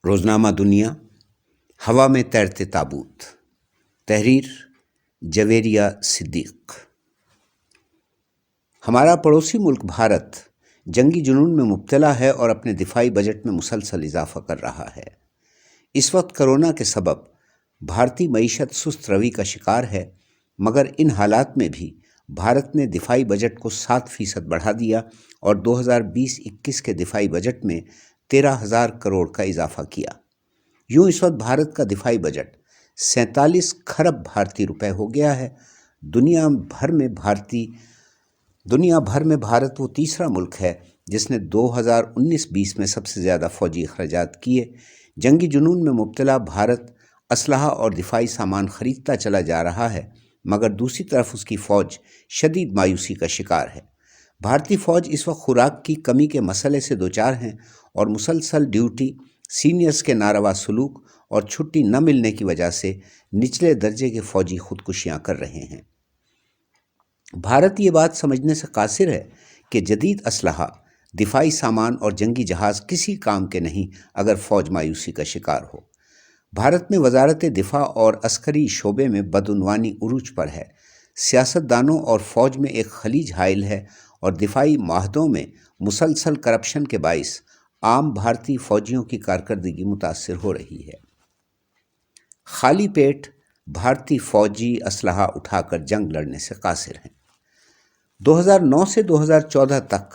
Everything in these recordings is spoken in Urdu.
روزنامہ دنیا، ہوا میں تیرتے تابوت، تحریر جویریہ صدیق۔ ہمارا پڑوسی ملک بھارت جنگی جنون میں مبتلا ہے اور اپنے دفاعی بجٹ میں مسلسل اضافہ کر رہا ہے۔ اس وقت کرونا کے سبب بھارتی معیشت سست روی کا شکار ہے، مگر ان حالات میں بھی بھارت نے دفاعی بجٹ کو 7% بڑھا دیا اور 2020-21 کے دفاعی بجٹ میں 13,000 کروڑ کا اضافہ کیا۔ یوں اس وقت بھارت کا دفاعی بجٹ 47 کھرب بھارتی روپے ہو گیا ہے۔ دنیا بھر میں بھارت وہ تیسرا ملک ہے جس نے 2019-20 میں سب سے زیادہ فوجی اخراجات کیے۔ جنگی جنون میں مبتلا بھارت اسلحہ اور دفاعی سامان خریدتا چلا جا رہا ہے، مگر دوسری طرف اس کی فوج شدید مایوسی کا شکار ہے۔ بھارتی فوج اس وقت خوراک کی کمی کے مسئلے سے دوچار ہیں اور مسلسل ڈیوٹی، سینئرز کے ناروا سلوک اور چھٹی نہ ملنے کی وجہ سے نچلے درجے کے فوجی خودکشیاں کر رہے ہیں۔ بھارت یہ بات سمجھنے سے قاصر ہے کہ جدید اسلحہ، دفاعی سامان اور جنگی جہاز کسی کام کے نہیں اگر فوج مایوسی کا شکار ہو۔ بھارت میں وزارت دفاع اور عسکری شعبے میں بدعنوانی عروج پر ہے۔ سیاست دانوں اور فوج میں ایک خلیج حائل ہے اور دفاعی معاہدوں میں مسلسل کرپشن کے باعث عام بھارتی فوجیوں کی کارکردگی متاثر ہو رہی ہے۔ خالی پیٹ بھارتی فوجی اسلحہ اٹھا کر جنگ لڑنے سے قاصر ہیں۔ 2009 سے 2014 تک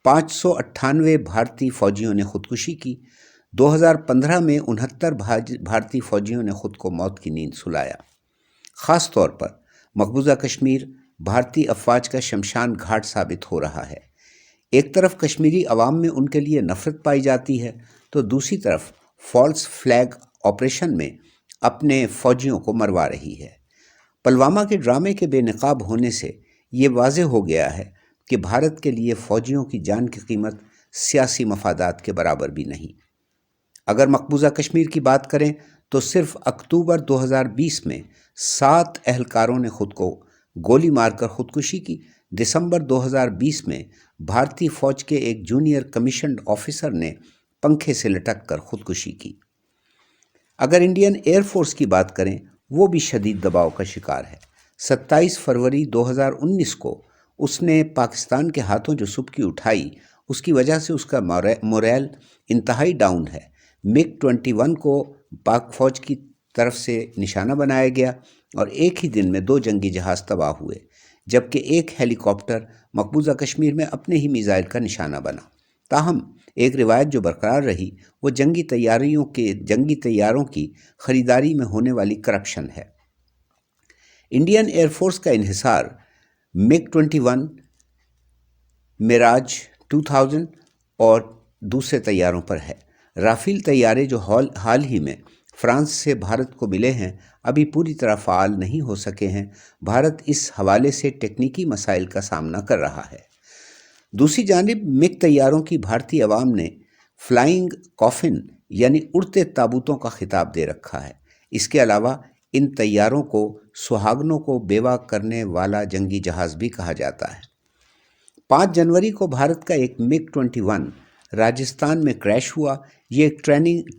598 بھارتی فوجیوں نے خودکشی کی۔ 2015 میں 69 بھارتی فوجیوں نے خود کو موت کی نیند سلایا۔ خاص طور پر مقبوضہ کشمیر بھارتی افواج کا شمشان گھاٹ ثابت ہو رہا ہے۔ ایک طرف کشمیری عوام میں ان کے لیے نفرت پائی جاتی ہے تو دوسری طرف فالس فلیگ آپریشن میں اپنے فوجیوں کو مروا رہی ہے۔ پلوامہ کے ڈرامے کے بے نقاب ہونے سے یہ واضح ہو گیا ہے کہ بھارت کے لیے فوجیوں کی جان کی قیمت سیاسی مفادات کے برابر بھی نہیں۔ اگر مقبوضہ کشمیر کی بات کریں تو صرف اکتوبر 2020 میں 7 اہلکاروں نے خود کو گولی مار کر خودکشی کی۔ دسمبر 2020 میں بھارتی فوج کے ایک جونیئر کمیشنڈ آفیسر نے پنکھے سے لٹک کر خودکشی کی۔ اگر انڈین ایئر فورس کی بات کریں، وہ بھی شدید دباؤ کا شکار ہے۔ 27 فروری 2019 کو اس نے پاکستان کے ہاتھوں جو سبکی اٹھائی، اس کی وجہ سے اس کا موریل انتہائی ڈاؤن ہے۔ MiG-21 کو پاک فوج کی طرف سے نشانہ بنایا گیا اور ایک ہی دن میں 2 جنگی جہاز تباہ ہوئے، جبکہ ایک ہیلی کاپٹر مقبوضہ کشمیر میں اپنے ہی میزائل کا نشانہ بنا۔ تاہم ایک روایت جو برقرار رہی وہ جنگی طیاروں کی خریداری میں ہونے والی کرپشن ہے۔ انڈین ایئر فورس کا انحصار MiG-21، میراج 2000 اور دوسرے طیاروں پر ہے۔ رافیل طیارے جو حال ہی میں فرانس سے بھارت کو ملے ہیں ابھی پوری طرح فعال نہیں ہو سکے ہیں۔ بھارت اس حوالے سے ٹیکنیکی مسائل کا سامنا کر رہا ہے۔ دوسری جانب MiG طیاروں کی بھارتی عوام نے فلائنگ کافن یعنی اڑتے تابوتوں کا خطاب دے رکھا ہے۔ اس کے علاوہ ان طیاروں کو سہاگنوں کو بیوہ کرنے والا جنگی جہاز بھی کہا جاتا ہے۔ 5 جنوری کو بھارت کا ایک MiG-21 راجستھان میں کریش ہوا۔ یہ ایک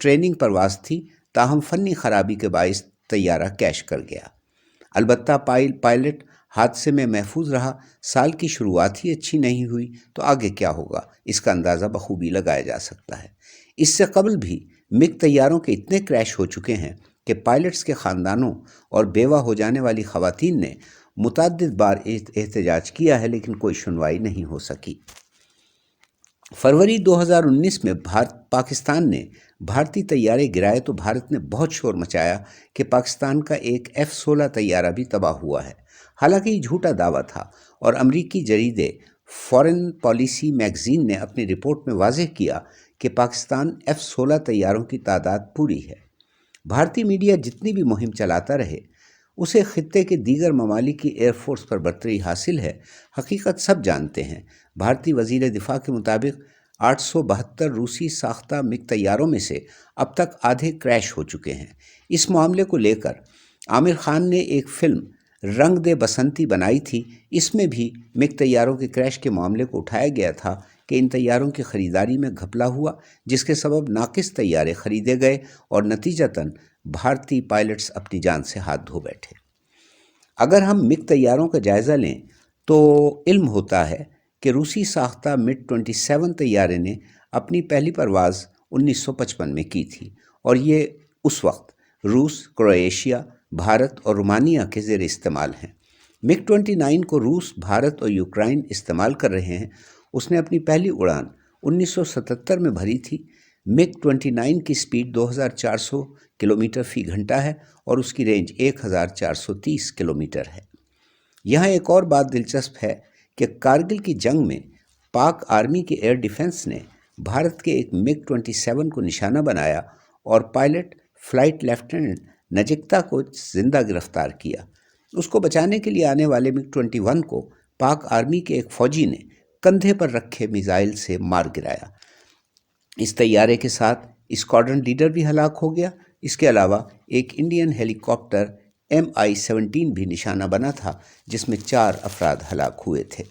ٹریننگ پرواز تھی، تاہم فنی خرابی کے باعث طیارہ کریش کر گیا۔ البتہ پائلٹ حادثے میں محفوظ رہا۔ سال کی شروعات ہی اچھی نہیں ہوئی تو آگے کیا ہوگا اس کا اندازہ بخوبی لگایا جا سکتا ہے۔ اس سے قبل بھی MiG طیاروں کے اتنے کریش ہو چکے ہیں کہ پائلٹس کے خاندانوں اور بیوہ ہو جانے والی خواتین نے متعدد بار احتجاج کیا ہے، لیکن کوئی سنوائی نہیں ہو سکی۔ فروری 2019 میں پاکستان نے بھارتی طیارے گرائے تو بھارت نے بہت شور مچایا کہ پاکستان کا ایک F-16 طیارہ بھی تباہ ہوا ہے۔ حالانکہ یہ جھوٹا دعویٰ تھا اور امریکی جریدے فارن پالیسی میگزین نے اپنی رپورٹ میں واضح کیا کہ پاکستان F-16 طیاروں کی تعداد پوری ہے۔ بھارتی میڈیا جتنی بھی مہم چلاتا رہے، اسے خطے کے دیگر ممالک کی ایئر فورس پر برتری حاصل ہے۔ حقیقت سب جانتے ہیں۔ بھارتی وزیر دفاع کے مطابق 872 روسی ساختہ MiG طیاروں میں سے اب تک آدھے کریش ہو چکے ہیں۔ اس معاملے کو لے کر عامر خان نے ایک فلم رنگ دے بسنتی بنائی تھی۔ اس میں بھی MiG طیاروں کے کریش کے معاملے کو اٹھایا گیا تھا۔ کہ ان طیاروں کی خریداری میں گھپلا ہوا، جس کے سبب ناقص طیارے خریدے گئے اور نتیجتاً بھارتی پائلٹس اپنی جان سے ہاتھ دھو بیٹھے۔ اگر ہم مگ طیاروں کا جائزہ لیں تو علم ہوتا ہے کہ روسی ساختہ مگ 27 طیارے نے اپنی پہلی پرواز 1955 میں کی تھی، اور یہ اس وقت روس، کروئیشیا، بھارت اور رومانیہ کے زیر استعمال ہیں۔ مگ 29 کو روس، بھارت اور یوکرائن استعمال کر رہے ہیں۔ اس نے اپنی پہلی اڑان 1977 میں بھری تھی۔ مگ 29 کی سپیڈ 2400 کلومیٹر فی گھنٹہ ہے اور اس کی رینج 1430 کلومیٹر ہے۔ یہاں ایک اور بات دلچسپ ہے کہ کارگل کی جنگ میں پاک آرمی کی ایئر ڈیفنس نے بھارت کے ایک مگ 27 کو نشانہ بنایا اور پائلٹ فلائٹ لیفٹیننٹ نجکتا کو زندہ گرفتار کیا۔ اس کو بچانے کے لیے آنے والے مگ 21 کو پاک آرمی کے ایک فوجی نے کندھے پر رکھے میزائل سے مار گرایا۔ اس طیارے کے ساتھ اسکواڈرن لیڈر بھی ہلاک ہو گیا۔ اس کے علاوہ ایک انڈین ہیلی کاپٹر MI-17 بھی نشانہ بنا تھا، جس میں 4 افراد ہلاک ہوئے تھے۔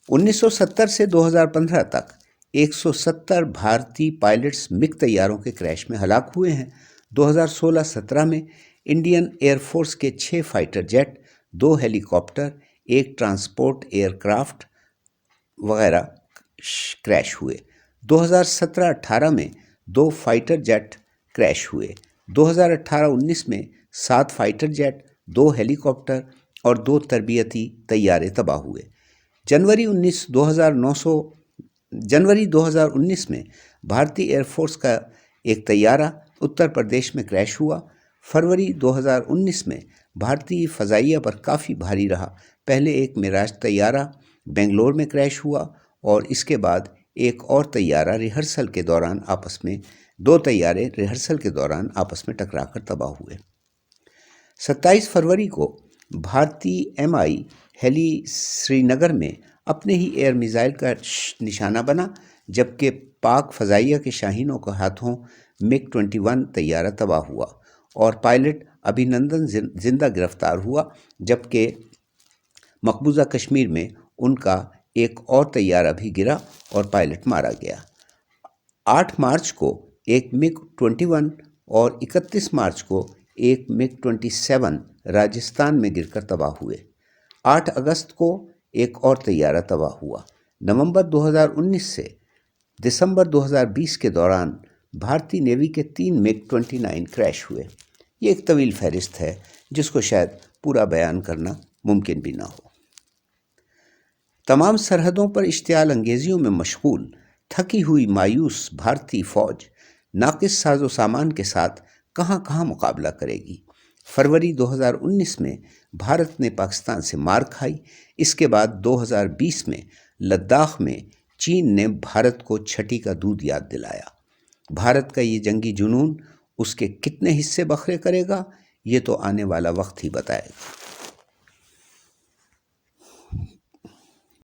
1970 سے 2015 تک 170 بھارتی پائلٹس مگ طیاروں کے کریش میں ہلاک ہوئے ہیں۔ 2016-17 میں انڈین ایئر فورس کے 6 فائٹر جیٹ، 2 ہیلی کاپٹر، 1 ٹرانسپورٹ ایئر کرافٹ وغیرہ کریش ہوئے۔ 2017-18 میں 2 فائٹر جیٹ کریش ہوئے۔ 2018-19 میں 7 فائٹر جیٹ، 2 ہیلی کاپٹر اور 2 تربیتی طیارے تباہ ہوئے۔ جنوری 2019 میں بھارتی ایئر فورس کا ایک طیارہ اتر پردیش میں کریش ہوا۔ فروری 2019 میں بھارتی فضائیہ پر کافی بھاری رہا۔ پہلے ایک معراج طیارہ بنگلور میں کریش ہوا اور اس کے بعد ایک اور طیارہ ریہرسل کے دوران آپس میں 2 طیارے ریہرسل کے دوران آپس میں ٹکرا کر تباہ ہوئے۔ 27 فروری کو بھارتی MI ہیلی سری نگر میں اپنے ہی ایئر میزائل کا نشانہ بنا، جبکہ پاک فضائیہ کے شاہینوں کے ہاتھوں مگ 21 طیارہ تباہ ہوا اور پائلٹ ابھینندن زندہ گرفتار ہوا، جبکہ مقبوضہ کشمیر میں ان کا ایک اور طیارہ بھی گرا اور پائلٹ مارا گیا۔ 8 مارچ کو ایک مگ 21 اور 31 مارچ کو ایک مگ 27 راجستھان میں گر کر تباہ ہوئے۔ 8 اگست کو ایک اور طیارہ تباہ ہوا۔ نومبر 2019 سے دسمبر 2020 کے دوران بھارتی نیوی کے 3 مگ 29 کریش ہوئے۔ یہ ایک طویل فہرست ہے جس کو شاید پورا بیان کرنا ممکن بھی نہ ہو۔ تمام سرحدوں پر اشتعال انگیزیوں میں مشغول تھکی ہوئی مایوس بھارتی فوج ناقص ساز و سامان کے ساتھ کہاں کہاں مقابلہ کرے گی۔ فروری 2019 میں بھارت نے پاکستان سے مار کھائی۔ اس کے بعد 2020 میں لداخ میں چین نے بھارت کو چھٹی کا دودھ یاد دلایا۔ بھارت کا یہ جنگی جنون اس کے کتنے حصے بکھرے کرے گا، یہ تو آنے والا وقت ہی بتائے گا۔